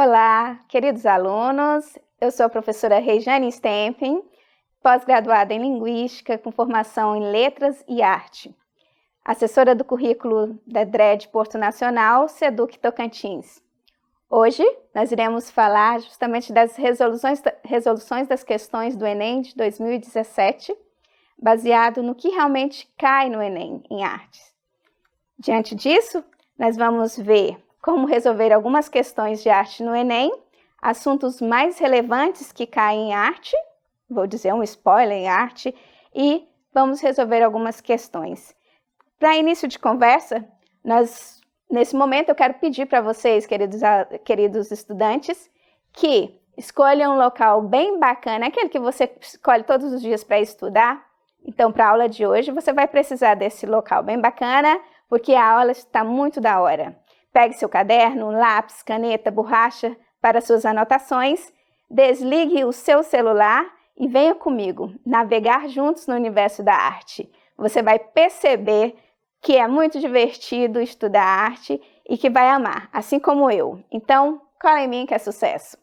Olá, queridos alunos, eu sou a professora Rejane Stempin, pós-graduada em Linguística com formação em Letras e Arte, assessora do currículo da DRED Porto Nacional, SEDUC Tocantins. Hoje nós iremos falar justamente das resoluções das questões do Enem de 2017, baseado no que realmente cai no Enem em artes. Diante disso, nós vamos ver como resolver algumas questões de arte no Enem, assuntos mais relevantes que caem em arte, vou dizer um spoiler em arte, e vamos resolver algumas questões. Para início de conversa, nesse momento eu quero pedir para vocês, queridos estudantes, que escolham um local bem bacana, aquele que você escolhe todos os dias para estudar. Então, para a aula de hoje, você vai precisar desse local bem bacana, porque a aula está muito da hora. Pegue seu caderno, lápis, caneta, borracha para suas anotações, desligue o seu celular e venha comigo navegar juntos no universo da arte. Você vai perceber que é muito divertido estudar arte e que vai amar, assim como eu. Então, cola em mim que é sucesso.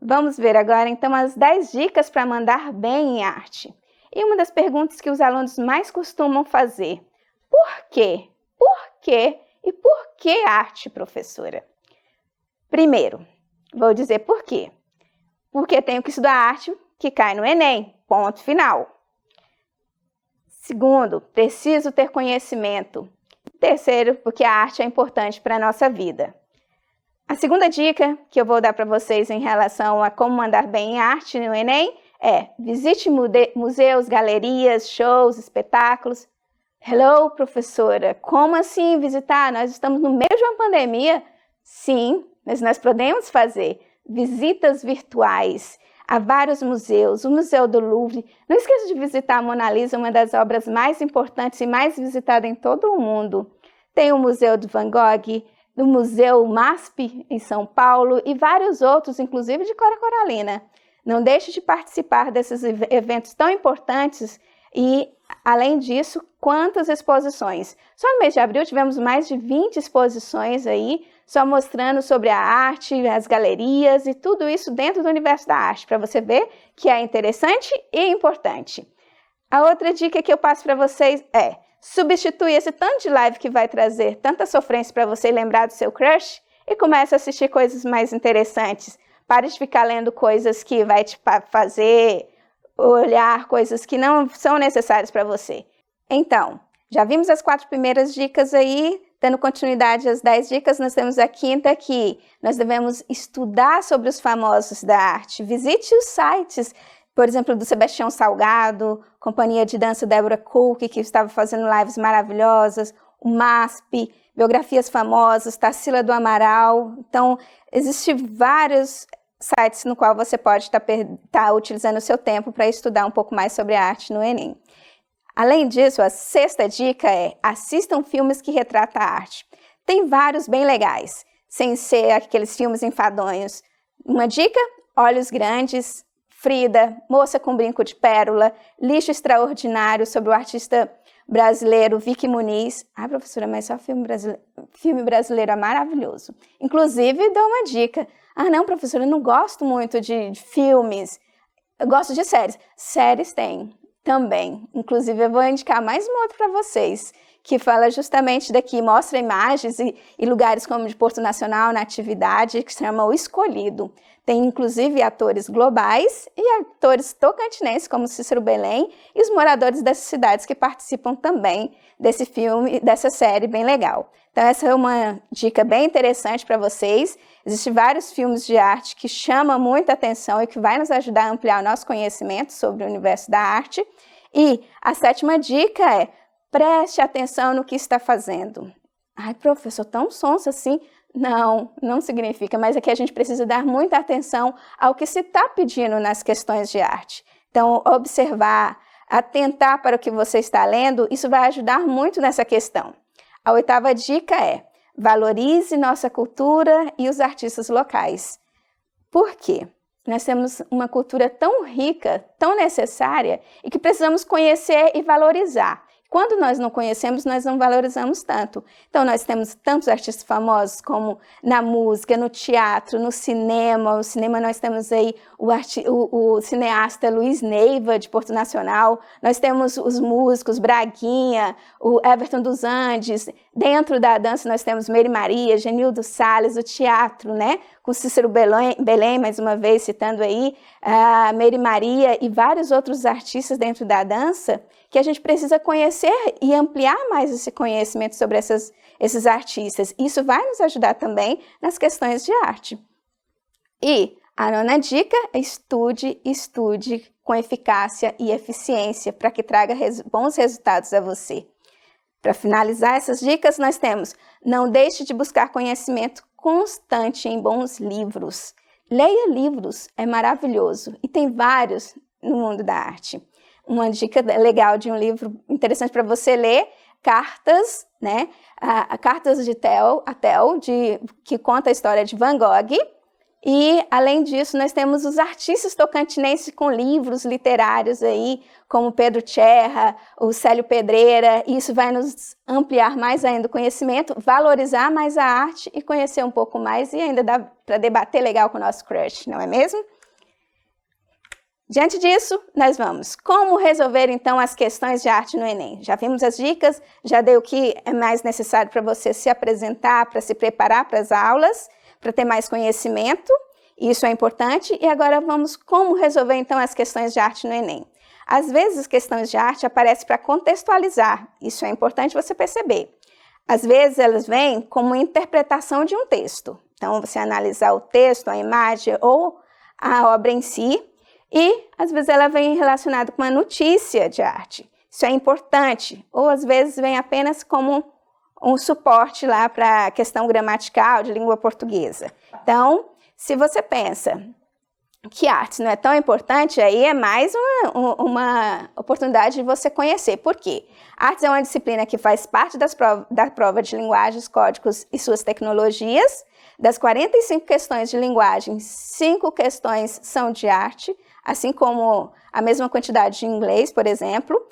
Vamos ver agora, então, as 10 dicas para mandar bem em arte. E uma das perguntas que os alunos mais costumam fazer: por quê? Por quê? E por que arte, professora? Primeiro, vou dizer por quê. Porque tenho que estudar arte que cai no Enem, ponto final. Segundo, preciso ter conhecimento. Terceiro, porque a arte é importante para a nossa vida. A segunda dica que eu vou dar para vocês em relação a como mandar bem em arte no Enem é: visite museus, galerias, shows, espetáculos. Hello, professora, como assim visitar? Nós estamos no meio de uma pandemia? Sim, mas nós podemos fazer visitas virtuais a vários museus, o Museu do Louvre. Não esqueça de visitar a Mona Lisa, uma das obras mais importantes e mais visitada em todo o mundo. Tem o Museu de Van Gogh, o Museu MASP em São Paulo e vários outros, inclusive de Cora Coralina. Não deixe de participar desses eventos tão importantes e, além disso, quantas exposições. Só no mês de abril tivemos mais de 20 exposições aí, só mostrando sobre a arte, as galerias e tudo isso dentro do universo da arte, para você ver que é interessante e importante. A outra dica que eu passo para vocês é: substitui esse tanto de live que vai trazer tanta sofrência para você lembrar do seu crush e comece a assistir coisas mais interessantes. Pare de ficar lendo coisas que vai te fazer olhar coisas que não são necessárias para você. Então, já vimos as 4 primeiras dicas aí, dando continuidade às 10 dicas, nós temos a quinta que nós devemos estudar sobre os famosos da arte. Visite os sites, por exemplo, do Sebastião Salgado, Companhia de Dança Débora Cook, que estava fazendo lives maravilhosas, o MASP, Biografias Famosas, Tarsila do Amaral. Então, existem vários sites no qual você pode estar utilizando o seu tempo para estudar um pouco mais sobre a arte no Enem. Além disso, a 6ª dica é: assistam filmes que retratam a arte. Tem vários bem legais, sem ser aqueles filmes enfadonhos. Uma dica: Olhos Grandes, Frida, Moça com Brinco de Pérola, Lixo Extraordinário, sobre o artista brasileiro Vicky Muniz. Ah, professora, mas só filme brasileiro é maravilhoso. Inclusive, dou uma dica: ah, não, professora, eu não gosto muito de filmes, eu gosto de séries. Séries tem também. Inclusive, eu vou indicar mais uma outra para vocês, que fala justamente daqui, mostra imagens e lugares como de Porto Nacional, na atividade, que se chama O Escolhido. Tem, inclusive, atores globais e atores tocantinenses, como Cícero Belém, e os moradores dessas cidades que participam também desse filme, dessa série bem legal. Então, essa é uma dica bem interessante para vocês. Existem vários filmes de arte que chamam muita atenção e que vai nos ajudar a ampliar o nosso conhecimento sobre o universo da arte. E a 7ª dica é: preste atenção no que está fazendo. Ai, professor, tão sonso assim? Não, não significa, mas é que a gente precisa dar muita atenção ao que se está pedindo nas questões de arte. Então, observar, atentar para o que você está lendo, isso vai ajudar muito nessa questão. A 8ª dica é: valorize nossa cultura e os artistas locais. Por quê? Nós temos uma cultura tão rica, tão necessária, e que precisamos conhecer e valorizar. quando nós não conhecemos, nós não valorizamos tanto. Então, nós temos tantos artistas famosos como na música, no teatro, no cinema. O cinema nós temos aí o cineasta Luiz Neiva, de Porto Nacional. Nós temos os músicos Braguinha, o Everton dos Andes. Dentro da dança nós temos Meire Maria, Genildo Salles, o teatro, né? Com Cícero Belém, mais uma vez citando aí, a Meire Maria e vários outros artistas dentro da dança, que a gente precisa conhecer e ampliar mais esse conhecimento sobre esses artistas. Isso vai nos ajudar também nas questões de arte. E a 9ª dica é estude com eficácia e eficiência para que traga bons resultados a você. Para finalizar essas dicas, nós temos: não deixe de buscar conhecimento constante em bons livros. Leia livros, é maravilhoso, e tem vários no mundo da arte. Uma dica legal de um livro interessante para você ler, Cartas, né? Cartas de Tel, que conta a história de Van Gogh. E, além disso, nós temos os artistas tocantinenses com livros literários aí, como Pedro Tcherra, o Célio Pedreira. Isso vai nos ampliar mais ainda o conhecimento, valorizar mais a arte e conhecer um pouco mais, e ainda dá para debater legal com o nosso crush, não é mesmo? Diante disso, nós vamos. Como resolver, então, as questões de arte no Enem? Já vimos as dicas, já dei o que é mais necessário para você se apresentar, para se preparar para as aulas, para ter mais conhecimento, isso é importante. E agora vamos como resolver então as questões de arte no Enem. Às vezes as questões de arte aparecem para contextualizar, isso é importante você perceber. Às vezes elas vêm como interpretação de um texto, então você analisar o texto, a imagem ou a obra em si, e às vezes ela vem relacionada com uma notícia de arte, isso é importante, ou às vezes vem apenas como um suporte lá para a questão gramatical de língua portuguesa. Então, se você pensa que artes não é tão importante, aí é mais uma oportunidade de você conhecer. Por quê? Artes é uma disciplina que faz parte da prova de linguagens, códigos e suas tecnologias. Das 45 questões de linguagem, 5 questões são de arte, assim como a mesma quantidade de inglês, por exemplo.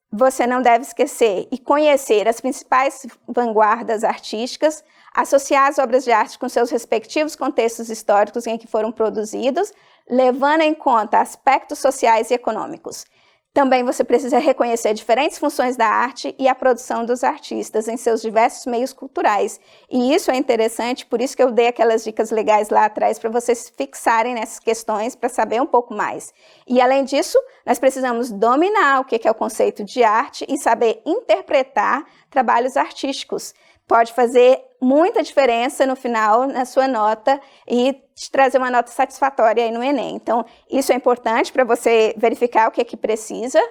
Você não deve esquecer e conhecer as principais vanguardas artísticas, associar as obras de arte com seus respectivos contextos históricos em que foram produzidos, levando em conta aspectos sociais e econômicos. Também você precisa reconhecer diferentes funções da arte e a produção dos artistas em seus diversos meios culturais. E isso é interessante, por isso que eu dei aquelas dicas legais lá atrás para vocês fixarem nessas questões, para saber um pouco mais. E além disso, nós precisamos dominar o que é o conceito de arte e saber interpretar trabalhos artísticos. Pode fazer muita diferença no final, na sua nota, e te trazer uma nota satisfatória aí no Enem. Então, isso é importante para você verificar o que é que precisa,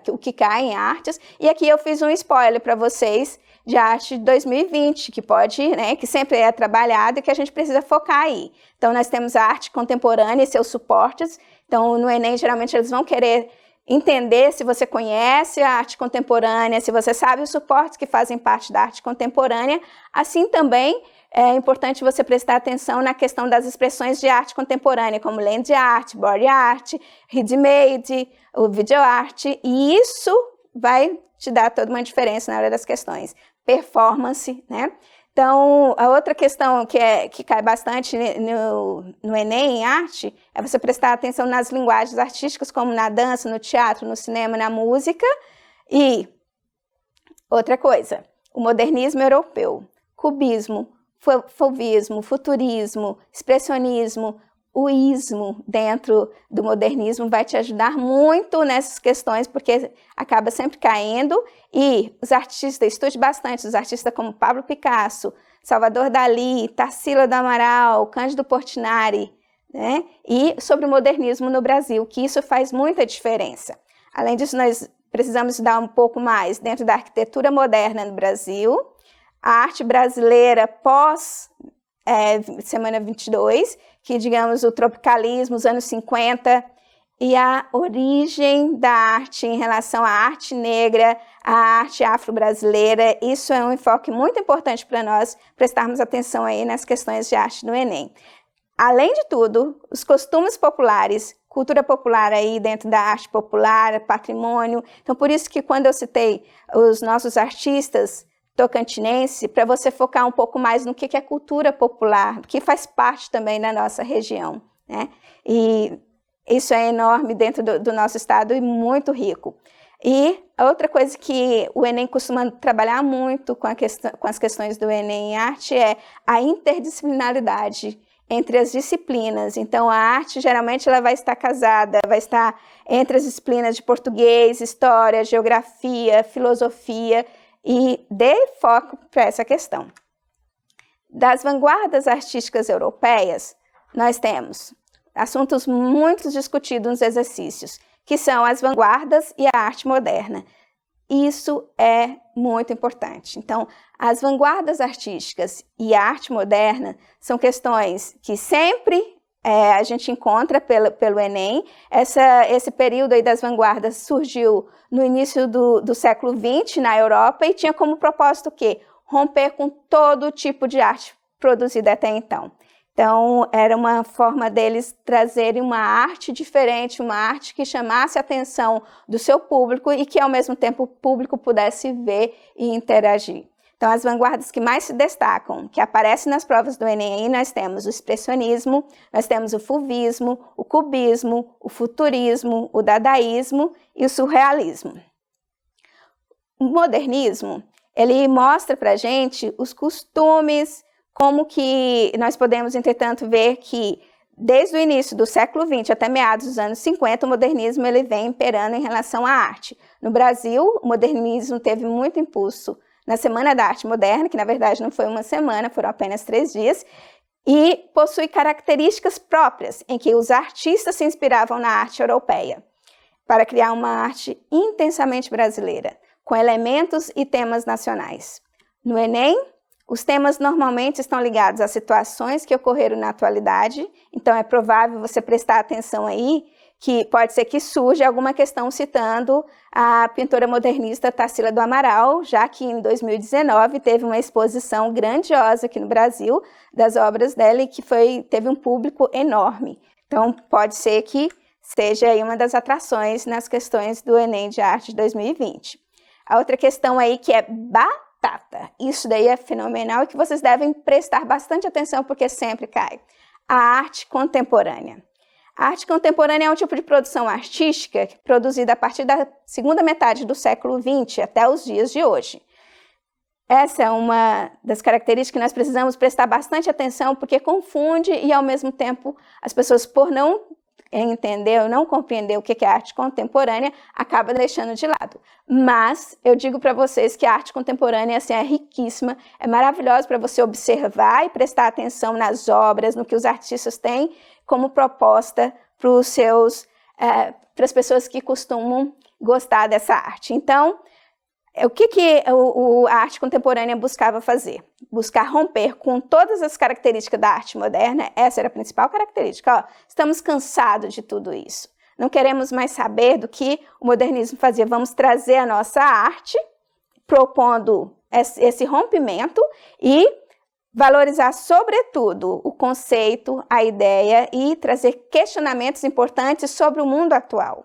o que cai em artes. E aqui eu fiz um spoiler para vocês de arte de 2020, que pode, né, que sempre é trabalhado e que a gente precisa focar aí. Então, nós temos a arte contemporânea e seus suportes. Então, no Enem, geralmente, eles vão querer entender se você conhece a arte contemporânea, se você sabe os suportes que fazem parte da arte contemporânea. Assim também é importante você prestar atenção na questão das expressões de arte contemporânea, como land art, body art, ready-made, o video art, e isso vai te dar toda uma diferença na hora das questões. Performance, né? Então, a outra questão que cai bastante no Enem, em arte, é você prestar atenção nas linguagens artísticas, como na dança, no teatro, no cinema, na música. E outra coisa, o modernismo europeu, cubismo, fauvismo, futurismo, expressionismo, o ismo dentro do modernismo vai te ajudar muito nessas questões, porque acaba sempre caindo. E os artistas, estude bastante, os artistas como Pablo Picasso, Salvador Dalí, Tarsila do Amaral, Cândido Portinari, né? E sobre o modernismo no Brasil, que isso faz muita diferença. Além disso, nós precisamos estudar um pouco mais dentro da arquitetura moderna no Brasil, a arte brasileira pós semana 22, que, digamos, o tropicalismo, os anos 50, e a origem da arte em relação à arte negra, à arte afro-brasileira. Isso é um enfoque muito importante para nós prestarmos atenção aí nas questões de arte no Enem. Além de tudo, os costumes populares, cultura popular aí dentro da arte popular, patrimônio. Então, por isso que quando eu citei os nossos artistas tocantinenses, para você focar um pouco mais no que é cultura popular, que faz parte também da nossa região, né? E isso é enorme dentro do nosso estado e muito rico. E outra coisa que o Enem costuma trabalhar muito com as questões do Enem em arte é a interdisciplinaridade entre as disciplinas. Então, a arte, geralmente, ela vai estar casada, vai estar entre as disciplinas de português, história, geografia, filosofia, e dê foco para essa questão. Das vanguardas artísticas europeias, nós temos assuntos muito discutidos nos exercícios, que são as vanguardas e a arte moderna. Isso é muito importante. Então, as vanguardas artísticas e a arte moderna são questões que sempre a gente encontra pelo Enem. Esse período aí das vanguardas surgiu no início do século XX na Europa e tinha como propósito o quê? Romper com todo tipo de arte produzida até então. Então, era uma forma deles trazerem uma arte diferente, uma arte que chamasse a atenção do seu público e que, ao mesmo tempo, o público pudesse ver e interagir. Então, as vanguardas que mais se destacam, que aparecem nas provas do Enem, nós temos o expressionismo, nós temos o fauvismo, o cubismo, o futurismo, o dadaísmo e o surrealismo. O modernismo, ele mostra para a gente os costumes, como que nós podemos, entretanto, ver que desde o início do século XX até meados dos anos 50, o modernismo ele vem imperando em relação à arte. No Brasil, o modernismo teve muito impulso na Semana da Arte Moderna, que na verdade não foi uma semana, foram apenas 3 dias, e possui características próprias, em que os artistas se inspiravam na arte europeia, para criar uma arte intensamente brasileira, com elementos e temas nacionais. No Enem, os temas normalmente estão ligados a situações que ocorreram na atualidade, então é provável você prestar atenção aí, que pode ser que surja alguma questão citando a pintora modernista Tarsila do Amaral, já que em 2019 teve uma exposição grandiosa aqui no Brasil das obras dela e que teve um público enorme. Então pode ser que seja aí uma das atrações nas questões do Enem de Arte de 2020. A outra questão aí que é batata. Isso daí é fenomenal e que vocês devem prestar bastante atenção porque sempre cai. A arte contemporânea. A arte contemporânea é um tipo de produção artística produzida a partir da segunda metade do século XX até os dias de hoje. Essa é uma das características que nós precisamos prestar bastante atenção porque confunde e, ao mesmo tempo, as pessoas, por não entender ou não compreender o que é arte contemporânea, acaba deixando de lado. Mas eu digo para vocês que a arte contemporânea assim, é riquíssima, é maravilhosa para você observar e prestar atenção nas obras, no que os artistas têm como proposta para as pessoas que costumam gostar dessa arte. Então, o que a arte contemporânea buscava fazer? Buscar romper com todas as características da arte moderna. Essa era a principal característica. Estamos cansados de tudo isso. Não queremos mais saber do que o modernismo fazia. Vamos trazer a nossa arte, propondo esse rompimento e valorizar, sobretudo, o conceito, a ideia e trazer questionamentos importantes sobre o mundo atual.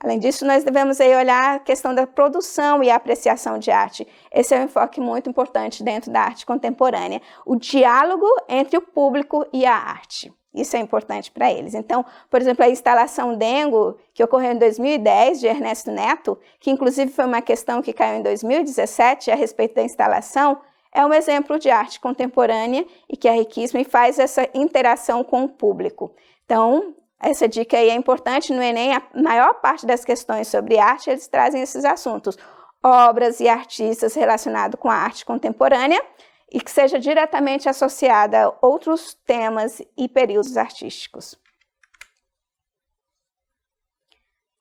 Além disso, nós devemos aí olhar a questão da produção e a apreciação de arte. Esse é um enfoque muito importante dentro da arte contemporânea. O diálogo entre o público e a arte. Isso é importante para eles. Então, por exemplo, a instalação Dengo, que ocorreu em 2010, de Ernesto Neto, que inclusive foi uma questão que caiu em 2017 a respeito da instalação, é um exemplo de arte contemporânea e que é riquíssima e faz essa interação com o público. Então, essa dica aí é importante no Enem, a maior parte das questões sobre arte, eles trazem esses assuntos, obras e artistas relacionados com a arte contemporânea e que seja diretamente associada a outros temas e períodos artísticos.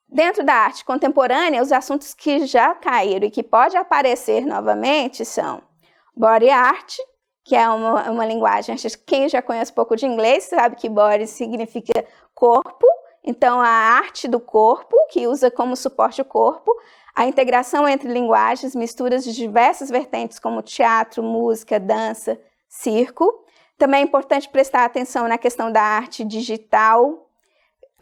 Dentro da arte contemporânea, os assuntos que já caíram e que pode aparecer novamente são body art, que é uma linguagem, quem já conhece um pouco de inglês sabe que body significa corpo, então a arte do corpo, que usa como suporte o corpo, a integração entre linguagens, misturas de diversas vertentes como teatro, música, dança, circo. Também é importante prestar atenção na questão da arte digital,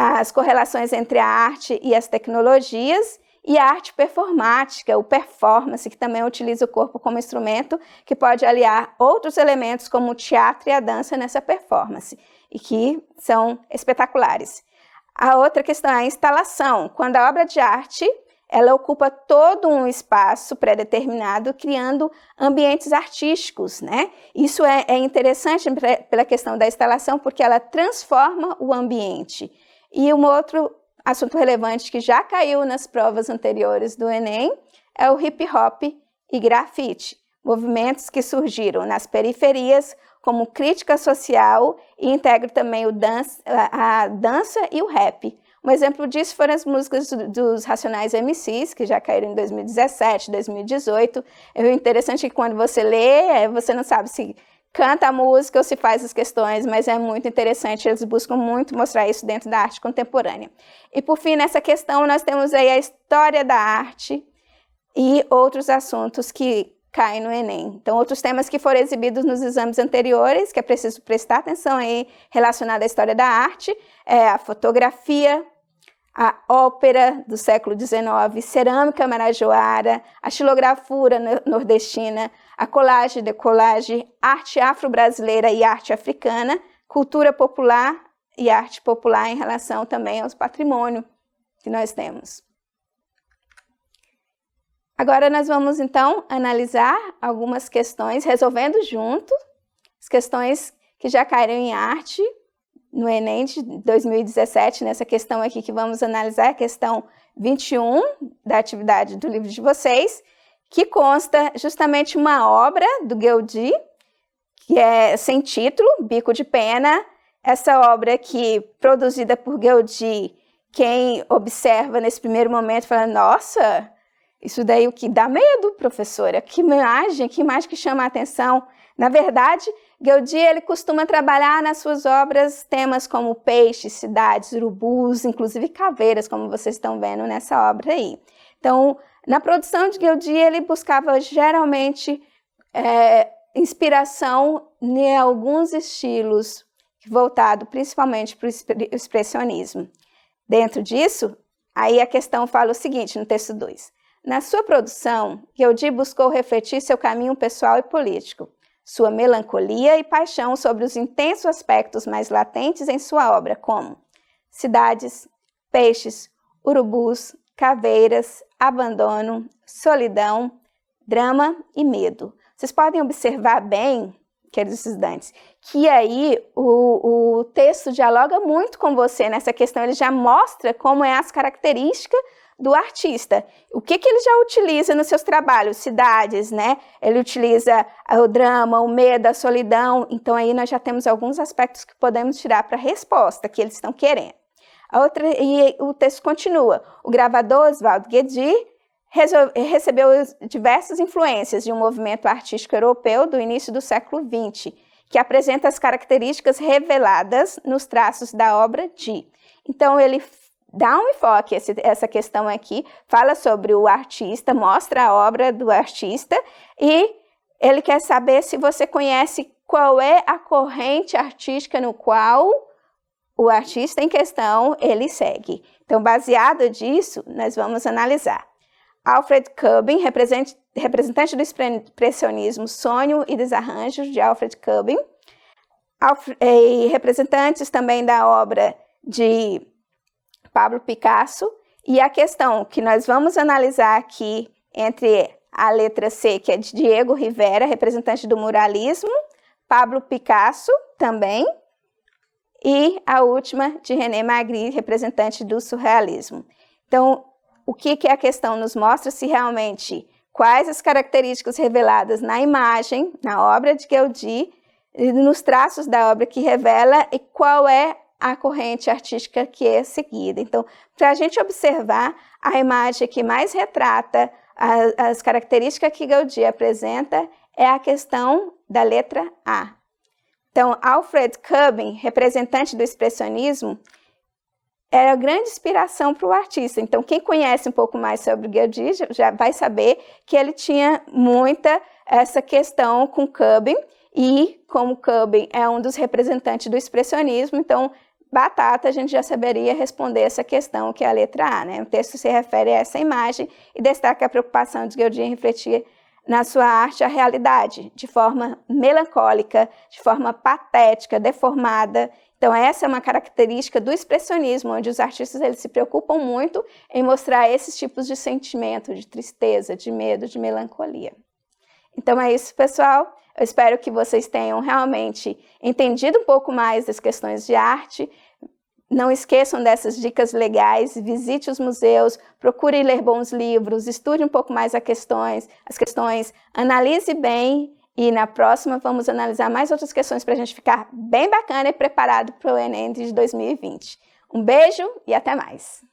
as correlações entre a arte e as tecnologias, e a arte performática, o performance, que também utiliza o corpo como instrumento, que pode aliar outros elementos como o teatro e a dança nessa performance, e que são espetaculares. A outra questão é a instalação. Quando a obra de arte ela ocupa todo um espaço pré-determinado, criando ambientes artísticos, né? Isso é interessante pela questão da instalação, porque ela transforma o ambiente. E um outro assunto relevante que já caiu nas provas anteriores do Enem é o hip hop e grafite, movimentos que surgiram nas periferias como crítica social e integram também a dança e o rap. Um exemplo disso foram as músicas dos Racionais MCs, que já caíram em 2017, 2018. É interessante que quando você lê, você não sabe se canta a música ou se faz as questões, mas é muito interessante, eles buscam muito mostrar isso dentro da arte contemporânea. E por fim, nessa questão, nós temos aí a história da arte e outros assuntos que caem no Enem. Então, outros temas que foram exibidos nos exames anteriores, que é preciso prestar atenção aí, relacionado à história da arte, é a fotografia, a ópera do século XIX, cerâmica marajoara, a xilografura nordestina, a colagem, decolagem, arte afro-brasileira e arte africana, cultura popular e arte popular em relação também aos patrimônios que nós temos. Agora nós vamos então analisar algumas questões, resolvendo junto as questões que já caíram em arte no Enem de 2017, nessa questão aqui que vamos analisar, a questão 21 da atividade do livro de vocês, que consta justamente uma obra do Gueldi, que é sem título, Bico de Pena. Essa obra aqui, produzida por Gueldi, quem observa nesse primeiro momento fala, nossa, isso daí o que dá medo, professora, que imagem que chama a atenção. Na verdade, Gueldi ele costuma trabalhar nas suas obras temas como peixes, cidades, urubus, inclusive caveiras, como vocês estão vendo nessa obra aí. Então, na produção de Gueldi, ele buscava geralmente inspiração em alguns estilos, voltado principalmente para o expressionismo. Dentro disso, aí a questão fala o seguinte, no texto 2. Na sua produção, Gueldi buscou refletir seu caminho pessoal e político, sua melancolia e paixão sobre os intensos aspectos mais latentes em sua obra, como cidades, peixes, urubus, caveiras, abandono, solidão, drama e medo. Vocês podem observar bem, queridos estudantes, que aí o texto dialoga muito com você nessa questão, ele já mostra como é as características do artista. O que ele já utiliza nos seus trabalhos? Cidades, né? Ele utiliza o drama, o medo, a solidão. Então, aí nós já temos alguns aspectos que podemos tirar para a resposta que eles estão querendo. E o texto continua. O gravador Oswald Gueldi recebeu diversas influências de um movimento artístico europeu do início do século XX, que apresenta as características reveladas nos traços da obra de. Então, ele dá um enfoque, essa questão aqui, fala sobre o artista, mostra a obra do artista e ele quer saber se você conhece qual é a corrente artística no qual o artista em questão ele segue. Então, baseado disso, nós vamos analisar. Alfred Köben, representante do expressionismo, Sonho e Desarranjos, de Alfred Köben, e representantes também da obra de Pablo Picasso, e a questão que nós vamos analisar aqui entre a letra C, que é de Diego Rivera, representante do muralismo, Pablo Picasso também, e a última de René Magritte, representante do surrealismo. Então, o que a questão nos mostra se realmente quais as características reveladas na imagem, na obra de Gueldi, nos traços da obra que revela e qual é a corrente artística que é seguida. Então, para a gente observar a imagem que mais retrata as características que Gueldi apresenta é a questão da letra A. Então, Alfred Köben, representante do expressionismo, era grande inspiração para o artista. Então, quem conhece um pouco mais sobre Gueldi já vai saber que ele tinha muita essa questão com Köben, e como Köben é um dos representantes do expressionismo, então batata, a gente já saberia responder essa questão, que é a letra A, né? O texto se refere a essa imagem e destaca a preocupação de Gueldin em refletir na sua arte a realidade, de forma melancólica, de forma patética, deformada. Então essa é uma característica do expressionismo, onde os artistas eles se preocupam muito em mostrar esses tipos de sentimento, de tristeza, de medo, de melancolia. Então é isso, pessoal. Eu espero que vocês tenham realmente entendido um pouco mais das questões de arte. Não esqueçam dessas dicas legais, visite os museus, procure ler bons livros, estude um pouco mais as questões, analise bem e na próxima vamos analisar mais outras questões para a gente ficar bem bacana e preparado para o Enem de 2020. Um beijo e até mais!